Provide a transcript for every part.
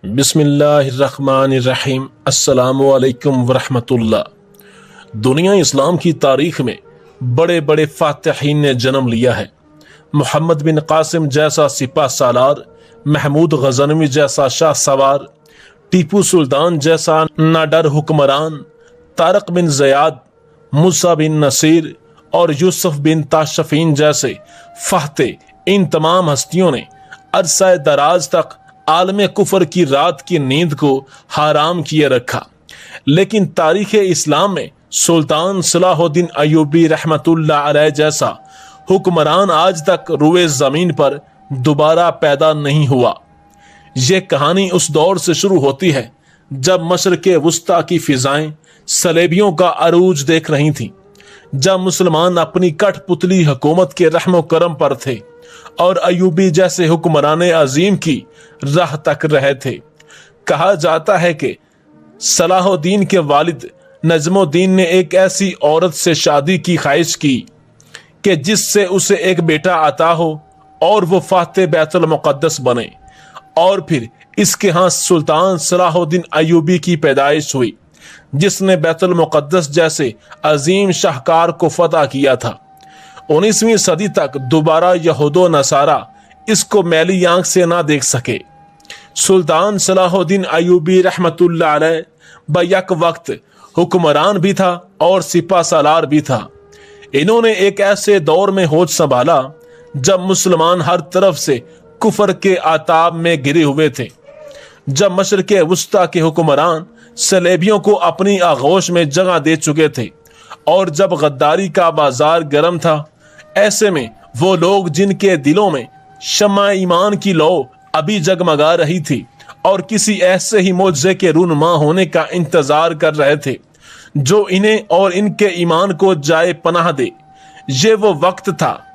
बिस्मिल्लाहिर्रहमानिर्रहीम। अस्सलामु अलैकुम वरहमतुल्लाह। दुनिया इस्लाम की तारीख में बड़े बड़े फातिहीन ने जन्म लिया है। मोहम्मद बिन कासिम जैसा सिपा सालार, महमूद गजनवी जैसा शाह सवार, टीपू सुल्तान जैसा नाडर हुक्मरान, तारक बिन ज़याद, मूसा बिन नसीर और यूसुफ बिन ताशफीन जैसे फाहते, इन तमाम हस्तियों ने अरसा दराज तक आलम कुफर की रात की नींद को हराम किए रखा। लेकिन तारीख इस्लाम में सुल्तान सलाहुद्दीन अय्यूबी रहमतुल्लाह अलैह जैसा हुक्मरान आज तक रुए जमीन पर दोबारा पैदा नहीं हुआ। ये कहानी उस दौर से शुरू होती है जब मशरिक़ वुस्ता की फिजाएं सलेबियों का अरूज देख रही थीं, जब मुसलमान अपनी कठपुतली हुकूमत के रहमो करम पर थे और अय्यूबी जैसे हुक्मरान अजीम की राह तक रहे थे। कहा जाता है कि सलाहुद्दीन के वालिद नजमुद्दीन ने एक ऐसी औरत से शादी की ख्वाहिश की कि जिससे उसे एक बेटा अता हो और वो फाते बैतुल मुक़द्दस बने, और फिर इसके यहाँ सुल्तान सलाहुद्दीन अय्यूबी की पैदाइश हुई, जिसने बैतुल मुक़द्दस जैसे अजीम शाहकार को फतह किया था। 19वीं सदी तक दोबारा यहूदो नसारा इसको मैली आंख से ना देख सके। सुल्तान सलाहुद्दीन अय्यूबी रहमतुल्लाह अलैह बैक वक्त हुक्मरान भी था और सिपा सालार भी था। इन्होंने एक ऐसे दौर में होश संभाला जब मुसलमान हर तरफ से कुफर के आताब में घिरे हुए थे, जब मशरिक़ वुस्ता के हुक्मरान सलेबियों को अपनी आगोश में जगह दे चुके थे और जब गद्दारी का बाजार गर्म था। ऐसे में वो लोग जिनके दिलों में शम्मा ईमान की लौ अभी जगमगा रही थी और किसी ऐसे ही मौजज़े के रूनुमा होने का इंतजार कर रहे थे जो इन्हें और इनके ईमान को जाए पनाह दे। ये वो वक्त था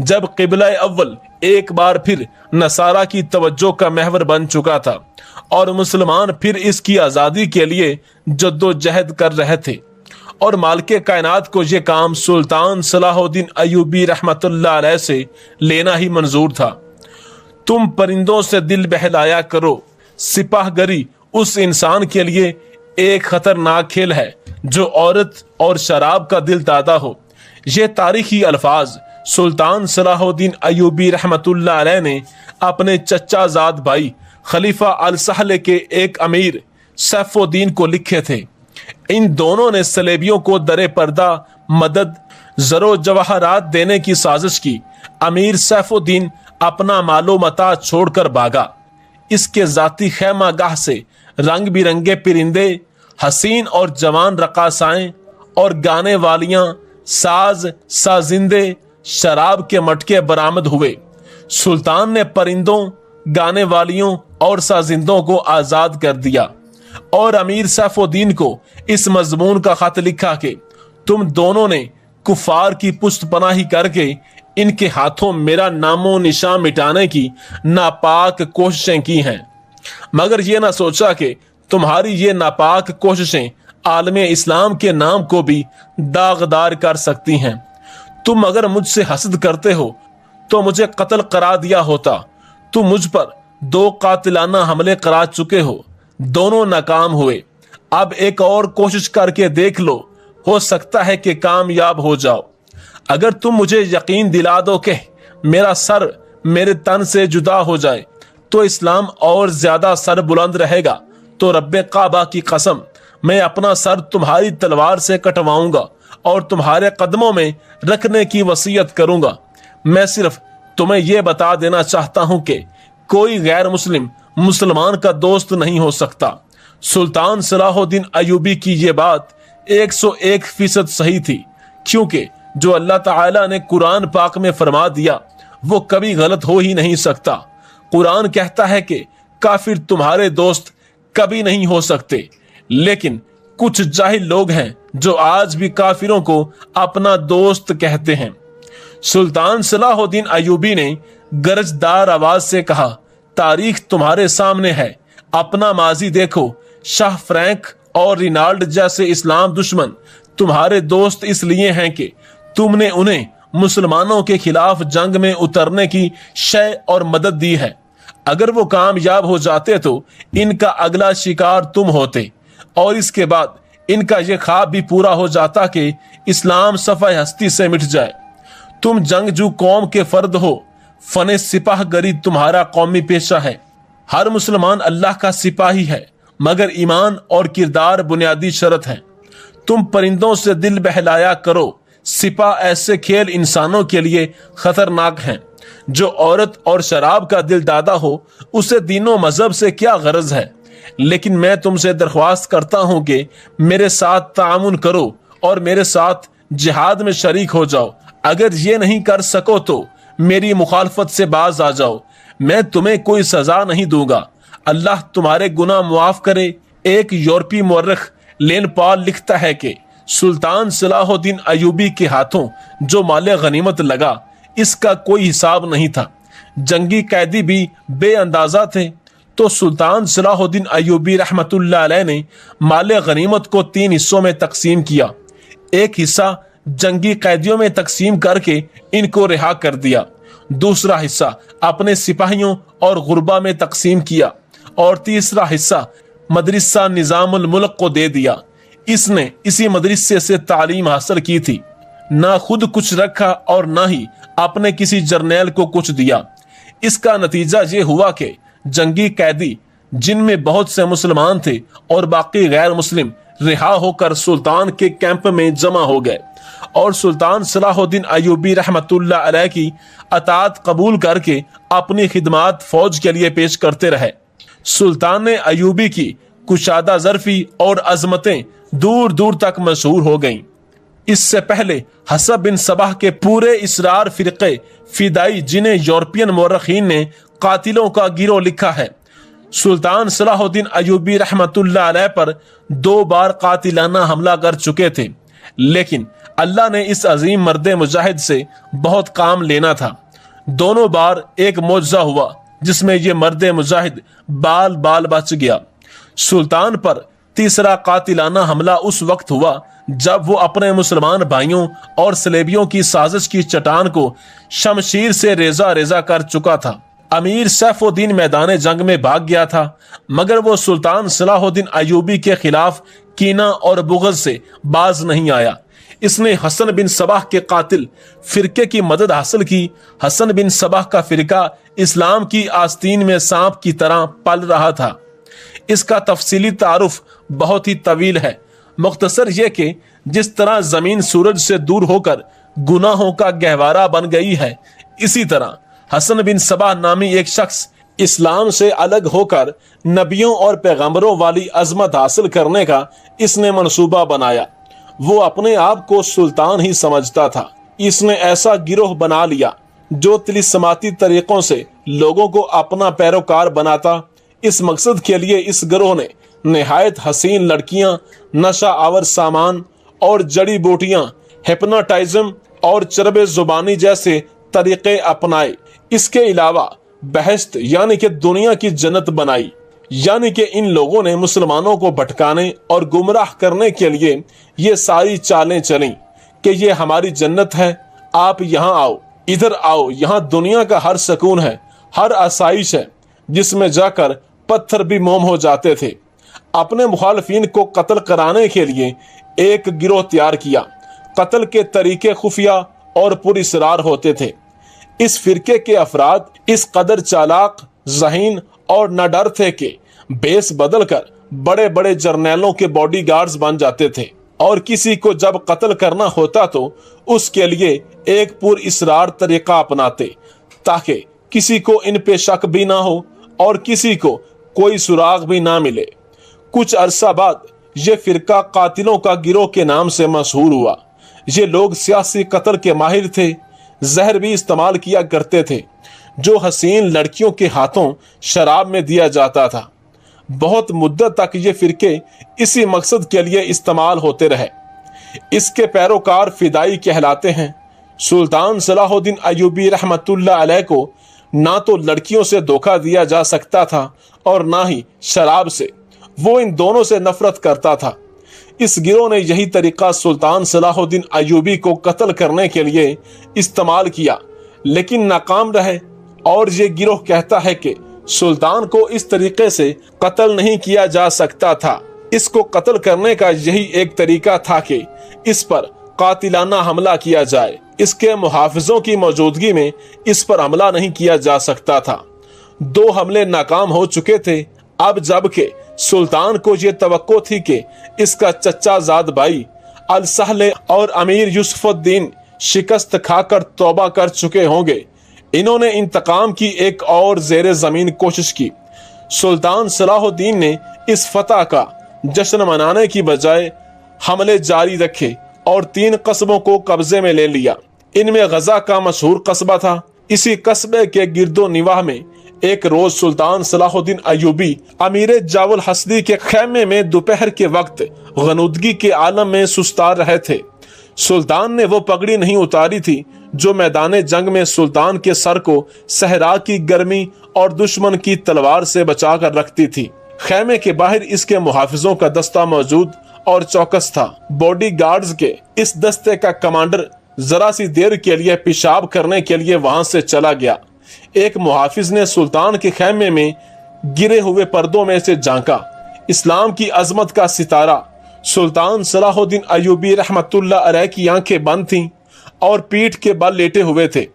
जब क़िबला अव्वल एक बार फिर नसारा की तवज्जो का महवर बन चुका था और मुसलमान फिर इसकी आज़ादी के लिए जद्दोजहद कर रहे थे, और मालिक कायनात को यह काम सुल्तान सलाहुद्दीन अय्यूबी रहमतुल्लाह अलैह से लेना ही मंजूर था। तुम परिंदों से दिल बहलाया करो, सिपाहगरी उस इंसान के लिए एक खतरनाक खेल है जो औरत और शराब का दिल दादा हो। ये तारीखी अल्फाज सुल्तान सलाहुद्दीन अय्यूबी रहमतुल्लाह अलैह ने अपने चचा जाद भाई खलीफा अल सहले के एक अमीर सैफुद्दीन को लिखे थे। इन दोनों ने सलेबियों को दरे पर्दा मदद, जरो जवाहरात देने की साजिश की। अमीर सैफुद्दीन अपना मालो मता छोड़कर भागा। इसके जाती खैमा गाह से रंग बिरंगे परिंदे, हसीन और जवान रकासाएं और गाने वालियां, साज साजिंदे, शराब के मटके बरामद हुए। सुल्तान ने परिंदों, गाने वालियों और साजिंदों को आजाद कर दिया और अमीर सैफुद्दीन को इस मजमून का खत लिखा कि तुम दोनों ने कुफार की पुष्ट पनाही करके इनके हाथों मेरा नामो निशान मिटाने की नापाक कोशिशें की हैं, मगर ये ना सोचा कि तुम्हारी ये नापाक कोशिशें आलमे इस्लाम के नाम को भी दागदार कर सकती हैं। तुम अगर मुझसे हसद करते हो तो मुझे कत्ल करा दिया होता। तुम मुझ पर 2 कातिलाना हमले करा चुके हो, दोनों नाकाम हुए। अब एक और कोशिश करके देख लो, हो सकता है कि कामयाब हो जाओ। अगर तुम मुझे यकीन दिला दो कि मेरा सर मेरे तन से जुदा हो जाए तो इस्लाम और ज्यादा सर बुलंद रहेगा, तो रब्बे काबा की कसम मैं अपना सर तुम्हारी तलवार से कटवाऊंगा और तुम्हारे कदमों में रखने की वसीयत करूंगा। मैं सिर्फ तुम्हें यह बता देना चाहता हूं कि कोई गैर मुस्लिम मुसलमान का दोस्त नहीं हो सकता। सुल्तान सलाहुद्दीन अय्यूबी की यह बात 101% सही थी, क्योंकि जो अल्लाह ताला ने कुरान पाक में फरमा दिया वो कभी गलत हो ही नहीं सकता। कुरान कहता है कि काफिर तुम्हारे दोस्त कभी नहीं हो सकते, लेकिन कुछ जाहिल लोग हैं जो आज भी काफिरों को अपना दोस्त कहते हैं। सुल्तान सलाहुद्दीन अय्यूबी ने गरजदार आवाज से कहा, तारीख तुम्हारे सामने है, अपना माजी देखो। शाह फ्रैंक और रिनाल्ड जैसे इस्लाम दुश्मन तुम्हारे दोस्त इसलिए हैं कि तुमने उन्हें मुसलमानों के खिलाफ जंग में उतरने की शय और मदद दी है। اگر وہ کامیاب ہو جاتے تو ان کا اگلا شکار تم ہوتے، اور اس کے بعد ان کا یہ خواب بھی پورا ہو جاتا کہ اسلام صفحہ ہستی سے مٹ جائے۔ تم جنگجو قوم کے فرد ہو، فن سپاہ گری تمہارا قومی پیشہ ہے۔ ہر مسلمان اللہ کا سپاہی ہے، مگر ایمان اور کردار بنیادی شرط ہیں۔ تم پرندوں سے دل بہلایا کرو، سپاہ ایسے کھیل انسانوں کے لیے خطرناک ہیں۔ جو عورت اور شراب کا دل دادا ہو، اسے دین و مذہب سے کیا غرض ہے؟ لیکن میں تم سے درخواست کرتا ہوں کہ میرے ساتھ تعاون کرو اور میرے ساتھ جہاد میں شریک ہو جاؤ۔ اگر یہ نہیں کر سکو تو میری مخالفت سے باز آ جاؤ، میں تمہیں کوئی سزا نہیں دوں گا، اللہ تمہارے گناہ معاف کرے۔ ایک یورپی مورخ لین پال لکھتا ہے کہ سلطان صلاح الدین ایوبی کے ہاتھوں جو مال غنیمت لگا، اس کا کوئی حساب نہیں تھا۔ جنگی قیدی بھی بے اندازہ تھے، تو سلطان صلاح الدین ایوبی رحمت اللہ علیہ نے مال غنیمت کو 3 حصوں میں تقسیم کیا۔ ایک حصہ جنگی قیدیوں میں تقسیم کر کے ان کو رہا کر دیا، دوسرا حصہ اپنے سپاہیوں اور غربا میں تقسیم کیا، اور تیسرا حصہ مدرسہ نظام الملک کو دے دیا۔ اس نے اسی مدرسے سے تعلیم حاصل کی تھی، نہ خود کچھ رکھا اور نہ ہی اپنے کسی جرنیل کو کچھ دیا۔ اس کا نتیجہ یہ ہوا کہ جنگی قیدی، جن میں بہت سے مسلمان تھے اور باقی غیر مسلم، رہا ہو کر سلطان کے کیمپ میں جمع ہو گئے اور سلطان صلاح الدین ایوبی رحمت اللہ علیہ کی اطاعت قبول کر کے اپنی خدمات فوج کے لیے پیش کرتے رہے۔ سلطان ایوبی کی کشادہ ظرفی اور عظمتیں دور دور تک مشہور ہو گئیں۔ اس سے پہلے حسب بن صباح کے پورے اسرار فرقے فدائی، جنہیں یورپین مورخین نے قاتلوں کا گروہ لکھا ہے، سلطان صلاح الدین ایوبی رحمت اللہ علیہ پر 2 بار قاتلانہ حملہ کر چکے تھے، لیکن اللہ نے اس عظیم مرد مجاہد سے بہت کام لینا تھا۔ دونوں بار ایک معجزہ ہوا جس میں یہ مرد مجاہد بال بال بچ گیا۔ سلطان پر تیسرا قاتلانہ حملہ اس وقت ہوا جب وہ اپنے مسلمان بھائیوں اور صلیبیوں کی سازش کی چٹان کو شمشیر سے ریزہ ریزہ کر چکا تھا۔ امیر سیف الدین میدان جنگ میں بھاگ گیا تھا، مگر وہ سلطان صلاح الدین ایوبی کے خلاف کینہ اور بغض سے باز نہیں آیا۔ اس نے حسن بن صباح کے قاتل فرقے کی مدد حاصل کی۔ حسن بن صباح کا فرقہ اسلام کی آستین میں سانپ کی طرح پل رہا تھا۔ اس کا تفصیلی تعارف بہت ہی طویل ہے، مختصر یہ کہ جس طرح زمین سورج سے دور ہو کر گناہوں کا گہوارہ بن گئی ہے، اسی طرح حسن بن صباح نامی ایک شخص اسلام سے الگ ہو کر نبیوں اور پیغمبروں والی عظمت حاصل کرنے کا اس نے منصوبہ بنایا۔ وہ اپنے آپ کو سلطان ہی سمجھتا تھا۔ اس نے ایسا گروہ بنا لیا جو طلسماتی طریقوں سے لوگوں کو اپنا پیروکار بناتا۔ اس مقصد کے لیے اس گروہ نے نہایت حسین لڑکیاں، نشہ آور سامان اور جڑی بوٹیاں، ہپنوٹائزم اور چرب زبانی جیسے طریقے اپنائے۔ اس کے علاوہ بہشت یعنی کہ دنیا کی جنت بنائی، یعنی کہ ان لوگوں نے مسلمانوں کو بھٹکانے اور گمراہ کرنے کے لیے یہ ساری چالیں چلیں کہ یہ ہماری جنت ہے، آپ یہاں آؤ، ادھر آؤ، یہاں دنیا کا ہر سکون ہے، ہر آسائش ہے، جس میں جا کر پتھر بھی موم ہو جاتے تھے۔ اپنے مخالفین کو قتل کرانے کے لیے ایک گروہ تیار کیا۔ قتل کے طریقے خفیہ اور پر اسرار ہوتے تھے۔ اس فرقے کے افراد اس قدر چالاک، ذہین اور نہ ڈر تھے کہ بیس بدل کر بڑے بڑے جرنیلوں کے باڈی گارڈز بن جاتے تھے، اور کسی کو جب قتل کرنا ہوتا تو اس کے لیے ایک پر اسرار طریقہ اپناتے تاکہ کسی کو ان پہ شک بھی نہ ہو اور کسی کو کوئی سراغ بھی نہ ملے۔ کچھ عرصہ بعد یہ فرقہ قاتلوں کا گروہ کے نام سے مشہور ہوا۔ یہ لوگ سیاسی قتل کے ماہر تھے، زہر بھی استعمال کیا کرتے تھے جو حسین لڑکیوں کے ہاتھوں شراب میں دیا جاتا تھا۔ بہت مدت تک یہ فرقے اسی مقصد کے لیے استعمال ہوتے رہے۔ اس کے پیروکار فدائی کہلاتے ہیں۔ سلطان صلاح الدین ایوبی رحمت اللہ علیہ کو نہ تو لڑکیوں سے دھوکہ دیا جا سکتا تھا اور نہ ہی شراب سے، وہ ان دونوں سے نفرت کرتا تھا۔ اس گروہ نے یہی طریقہ سلطان صلاح الدین ایوبی کو قتل کرنے کے لیے استعمال کیا، لیکن ناکام رہے، اور یہ گروہ کہتا ہے کہ सुल्तान को इस तरीके से कत्ल नहीं किया जा सकता था। इसको कत्ल करने का यही एक तरीका था कि इस पर कातिलाना हमला किया जाए। इसके मुहाफिजों की मौजूदगी में इस पर हमला नहीं किया जा सकता था। 2 हमले नाकाम हो चुके थे। अब जबकि सुल्तान को ये तवक्को थी कि इसका चचा जाद भाई अल सहले और अमीर यूसुफुद्दीन शिकस्त खाकर तौबा कर चुके होंगे, इन्होंने इंतकाम की एक और ज़ेरे ज़मीन कोशिश की। सुल्तान सलाहुद्दीन ने इस फतह का जश्न मनाने की बजाय हमले जारी रखे और 3 कस्बों को कब्जे में ले लिया। इनमें गजा का मशहूर कस्बा था। इसी कस्बे के गिरदो निवाह में एक रोज सुल्तान सलाहुद्दीन अयूबी अमीर जावल हसदी के खैमे में दोपहर के वक्त गनुदगी के आलम में सुस्ता रहे थे। सुल्तान ने वो पगड़ी नहीं उतारी थी जो मैदान जंग में सुल्तान के सर को सहरा की गर्मी और दुश्मन की तलवार से बचा कर रखती थी। खैमे के बाहर इसके मुहाफिजों का दस्ता मौजूद और चौकस था। बॉडी गार्ड्स के इस दस्ते का कमांडर जरा सी देर के लिए पेशाब करने के लिए वहां से चला गया। एक मुहाफिज ने सुल्तान के खैमे में गिरे हुए पर्दों में से झांका। इस्लाम की अजमत का सितारा सुल्तान सलाहुद्दीन अयूबी रहमतुल्लाह अलैह की आंखें बंद थीं और पीठ के बल लेटे हुए थे।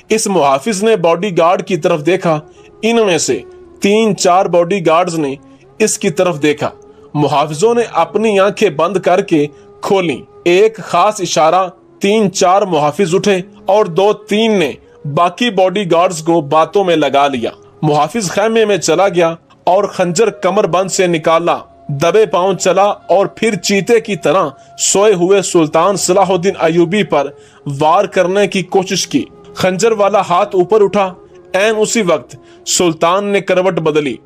इस मुहाफिज ने बॉडी गार्ड की तरफ देखा। इनमें से 3-4 बॉडी गार्ड्स ने इसकी तरफ देखा। मुहाफिजों ने अपनी आंखें बंद करके खोली। एक खास इशारा 3-4 मुहाफिज उठे और 2-3 ने बाकी बॉडी गार्ड्स को बातों में लगा लिया। मुहाफिज खैमे में चला गया और खंजर कमरबंद से निकाला, दबे पांव चला और फिर चीते की तरह सोए हुए सुल्तान सलाहुद्दीन अयूबी पर वार करने की कोशिश की। खंजर वाला हाथ ऊपर उठा। ऐन उसी वक्त सुल्तान ने करवट बदली।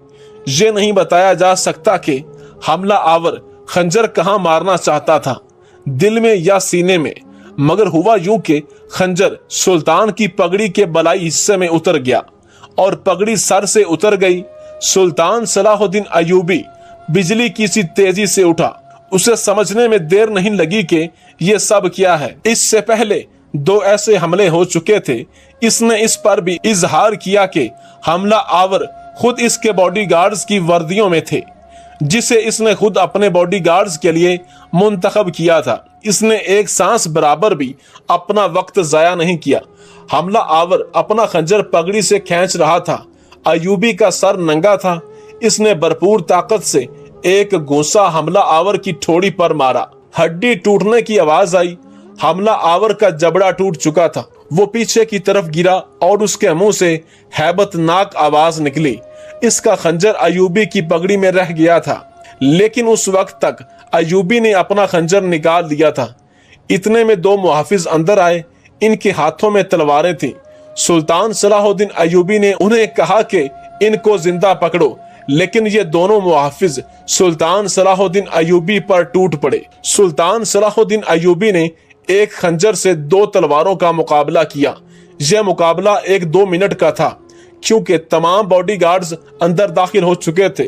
ये नहीं बताया जा सकता कि हमला आवर खंजर कहां मारना चाहता था, दिल में या सीने में, मगर हुआ यूं कि खंजर सुल्तान की पगड़ी के बलाई हिस्से में उतर गया और पगड़ी सर से उतर गई। सुल्तान सलाहुद्दीन अयूबी बिजली की सी तेजी से उठा। उसे समझने में देर नहीं लगी कि ये सब क्या है। इससे पहले 2 ऐसे हमले हो चुके थे। इसने इस पर भी इजहार किया कि हमला आवर खुद इसके बॉडीगार्ड्स की वर्दियों में थे, जिसे इसने खुद अपने बॉडीगार्ड्स के लिए मुंतखब किया था। इसने एक सांस बराबर भी अपना वक्त जाया नहीं किया। हमला आवर अपना खंजर पगड़ी से खींच रहा था। अयूबी का सर नंगा था। इसने भरपूर ताकत से एक घूंसा हमला आवर की ठोड़ी पर मारा। हड्डी टूटने की आवाज आई। हमला आवर का जबड़ा टूट चुका था। वो पीछे की तरफ गिरा और उसके मुंह से हैबतनाक आवाज निकली। इसका खंजर अयूबी की पगड़ी में रह गया था, लेकिन उस वक्त तक अयूबी ने अपना खंजर निकाल दिया था। इतने में 2 मुहाफिज अंदर आए। इनके हाथों में तलवारें थीं। सुल्तान सलाहुद्दीन अयूबी ने उन्हें कहा कि इनको जिंदा पकड़ो, लेकिन ये दोनों मुहाफिज सुल्तान सलाहुद्दीन अयूबी पर टूट पड़े। सुल्तान सलाहुद्दीन अयूबी ने एक खंजर से 2 तलवारों का मुकाबला किया। यह मुकाबला 1-2 मिनट का था, क्योंकि तमाम बॉडीगार्ड्स अंदर दाखिल हो चुके थे।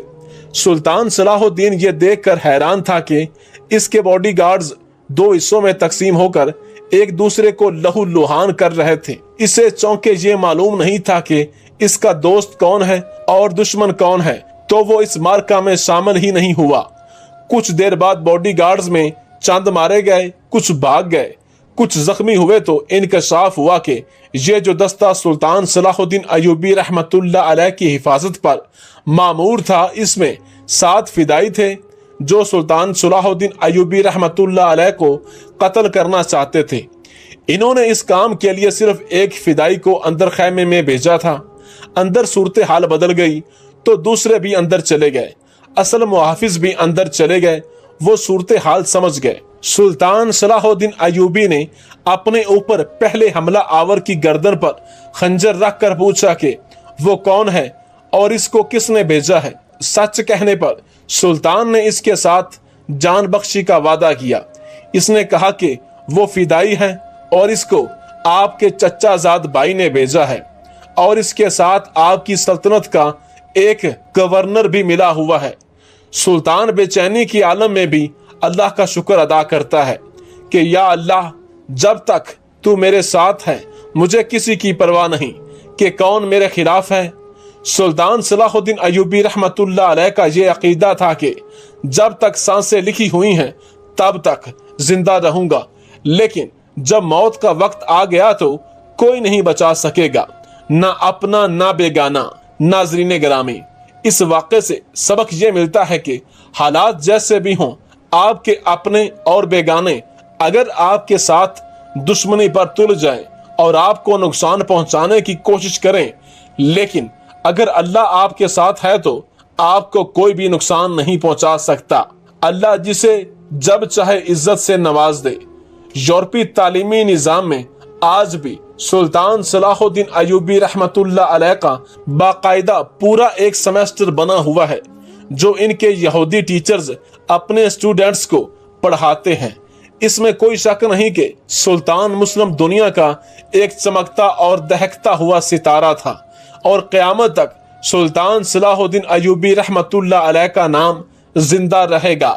सुल्तान सलाहुद्दीन ये देखकर हैरान था कि इसके बॉडीगार्ड्स 2 हिस्सों में तकसीम होकर एक दूसरे को लहू लुहान कर रहे थे। इसे चौंके ये मालूम नहीं था कि इसका दोस्त कौन है और दुश्मन कौन है, तो वो इस मार्का में शामिल ही नहीं हुआ। कुछ देर बाद बॉडीगार्ड्स में चंद मारे गए, कुछ भाग गए, कुछ जख्मी हुए तो इंकशाफ हुआ कि ये जो दस्ता सुल्तान सलाहुद्दीन अयूबी रहमतुल्लाह अलैह की हिफाजत पर मामूर था, इसमें 7 फिदाई थे जो सुल्तान सलाहुद्दीन अयूबी रहमतुल्लाह अलैह को कत्ल करना चाहते थे। इन्होंने इस काम के लिए सिर्फ एक फिदाई को अंदर खैमे में भेजा था। अंदर सूरत हाल बदल गई तो दूसरे भी अंदर चले गए। असल मुहाफिज भी अंदर चले गए। वो सूरत हाल समझ गए। सुल्तान सलाहुद्दीन अयूबी ने अपने ऊपर पहले हमला आवर की गर्दन पर खंजर रख कर पूछा कि वो कौन है और इसको किसने भेजा है। सच कहने पर सुल्तान ने इसके साथ जान बख्शी का वादा किया। इसने कहा कि वो फिदाई है और इसको आपके चचा जाद भाई ने भेजा है और इसके साथ आपकी सल्तनत का एक गवर्नर भी मिला हुआ है। सुल्तान बेचैनी की आलम में भी अल्लाह का शुक्र अदा करता है कि या अल्लाह, जब तक तू मेरे साथ है मुझे किसी की परवाह नहीं कि कौन मेरे खिलाफ है। سلطان صلاح الدین ایوبی رحمت اللہ علیہ کا یہ عقیدہ تھا کہ جب تک سانسیں لکھی ہوئی ہیں تب تک زندہ رہوں گا، لیکن جب موت کا وقت آ گیا تو کوئی نہیں بچا سکے گا، نہ اپنا نہ بیگانہ۔ ناظرین گرامی، اس واقعے سے سبق یہ ملتا ہے کہ حالات جیسے بھی ہوں، آپ کے اپنے اور بیگانے اگر آپ کے ساتھ دشمنی پر تل جائیں اور آپ کو نقصان پہنچانے کی کوشش کریں، لیکن اگر اللہ آپ کے ساتھ ہے تو آپ کو کوئی بھی نقصان نہیں پہنچا سکتا۔ اللہ جسے جب چاہے عزت سے نواز دے۔ یورپی تعلیمی نظام میں آج بھی سلطان صلاح الدین ایوبی رحمت اللہ علیہ کا باقاعدہ پورا ایک سیمسٹر بنا ہوا ہے جو ان کے یہودی ٹیچرز اپنے اسٹوڈنٹس کو پڑھاتے ہیں۔ اس میں کوئی شک نہیں کہ سلطان مسلم دنیا کا ایک چمکتا اور دہکتا ہوا ستارہ تھا، اور قیامت تک سلطان صلاح الدین ایوبی رحمت اللہ علیہ کا نام زندہ رہے گا۔